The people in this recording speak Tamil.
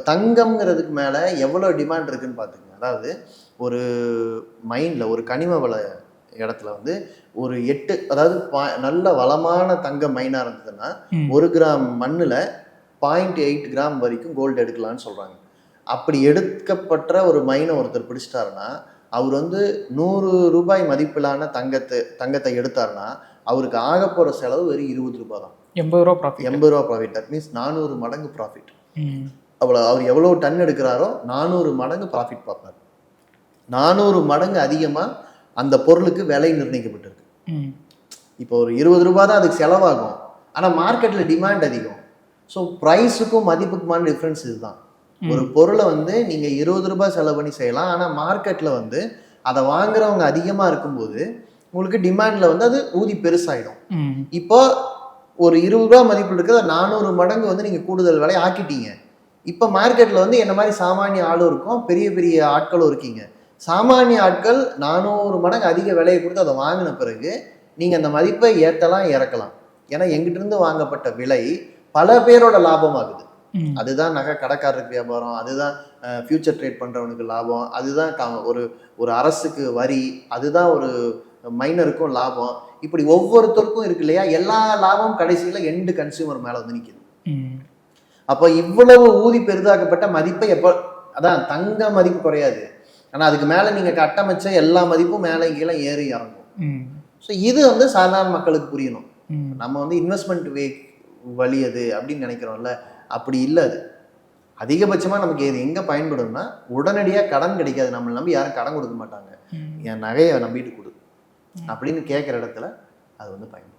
தங்கம்ங்கிறதுக்கு மேலே எவ்வளோ டிமாண்ட் இருக்குன்னு பார்த்துங்க. அதாவது ஒரு மைண்டில் ஒரு கனிம வள இடத்துல வந்து ஒரு 8 அதாவது நல்ல வளமான தங்க மைனாக இருந்ததுன்னா 1 கிராம் மண்ணில் 0.8 கிராம் வரைக்கும் கோல்டு எடுக்கலான்னு சொல்கிறாங்க. அப்படி எடுக்கப்பட்ட ஒரு மைனை ஒருத்தர் பிடிச்சிட்டாருன்னா அவர் வந்து 100 ரூபாய் மதிப்பிலான தங்கத்தை எடுத்தாருன்னா அவருக்கு ஆக போகிற செலவு வெறும் 20 ரூபாய் தான். 80 ரூபா ப்ராஃபிட். 80 ரூபா ப்ராஃபிட். தட் மீன்ஸ் 400 மடங்கு ப்ராஃபிட். அவ்வளோ அவர் எவ்வளோ டன் எடுக்கிறாரோ 400 மடங்கு ப்ராஃபிட் பார்ப்பார். 400 மடங்கு அதிகமாக அந்த பொருளுக்கு விலை நிர்ணயிக்கப்பட்டிருக்கு. இப்போ ஒரு 20 ரூபாய் தான் அதுக்கு செலவாகும், ஆனால் மார்க்கெட்டில் டிமாண்ட் அதிகம். ஸோ ப்ரைஸுக்கும் மதிப்புக்குமான டிஃப்ரென்ஸ் இதுதான். ஒரு பொருளை வந்து நீங்கள் 20 ரூபாய் செலவு பண்ணி செய்யலாம், ஆனால் மார்க்கெட்டில் வந்து அதை வாங்குறவங்க அதிகமாக இருக்கும்போது உங்களுக்கு டிமாண்டில் வந்து அது ஊதி பெருசாகிடும். இப்போ ஒரு 20 ரூபா மதிப்பு இருக்கிறத 400 மடங்கு வந்து நீங்கள் கூடுதல் விலை ஆக்கிட்டீங்க. இப்போ மார்க்கெட்டில் வந்து என்ன மாதிரி சாமானிய ஆளும் இருக்கும், பெரிய பெரிய ஆட்களும் இருக்கீங்க. சாமானிய ஆட்கள் 400 மடங்கு அதிக விலையை கொடுத்து அதை வாங்கின பிறகு நீங்கள் அந்த மதிப்பை ஏற்றலாம் இறக்கலாம். ஏன்னா எங்கிட்டிருந்து வாங்கப்பட்ட விலை பல பேரோட லாபமாகுது. அதுதான் நகை கடைக்காரருக்கு வியாபாரம், அதுதான் ஃபியூச்சர் ட்ரேட் பண்ணுறவனுக்கு லாபம், அதுதான் ஒரு அரசுக்கு வரி, அதுதான் ஒரு மைனருக்கும் லாபம். இப்படி ஒவ்வொருத்தருக்கும் இருக்கு இல்லையா, எல்லா லாபமும் கடைசியில் எண்டு கன்சியூமர் மேலே வந்து நிற்கிது. அப்போ இவ்வளவு ஊதி பெரிதாக்கப்பட்ட மதிப்பை எப்போ அதான் தங்க மதிப்பு குறையாது, ஆனால் அதுக்கு மேலே நீங்கள் கட்டமைச்ச எல்லா மதிப்பும் மேலே கீழே ஏறி இறங்கும். ஸோ இது வந்து சாதாரண மக்களுக்கு புரியணும். நம்ம வந்து இன்வெஸ்ட்மெண்ட் வழி அது அப்படின்னு நினைக்கிறோம்ல, அப்படி இல்லை. அது அதிகபட்சமாக நமக்கு இது எங்கே பயன்படும்னா உடனடியாக கடன் கிடைக்காது. நம்மளை நம்பி யாரும் கடன் கொடுக்க மாட்டாங்க. என் நகையை நம்பிட்டு கொடு அப்படின்னு கேட்குற இடத்துல அது வந்து பயன்படும்.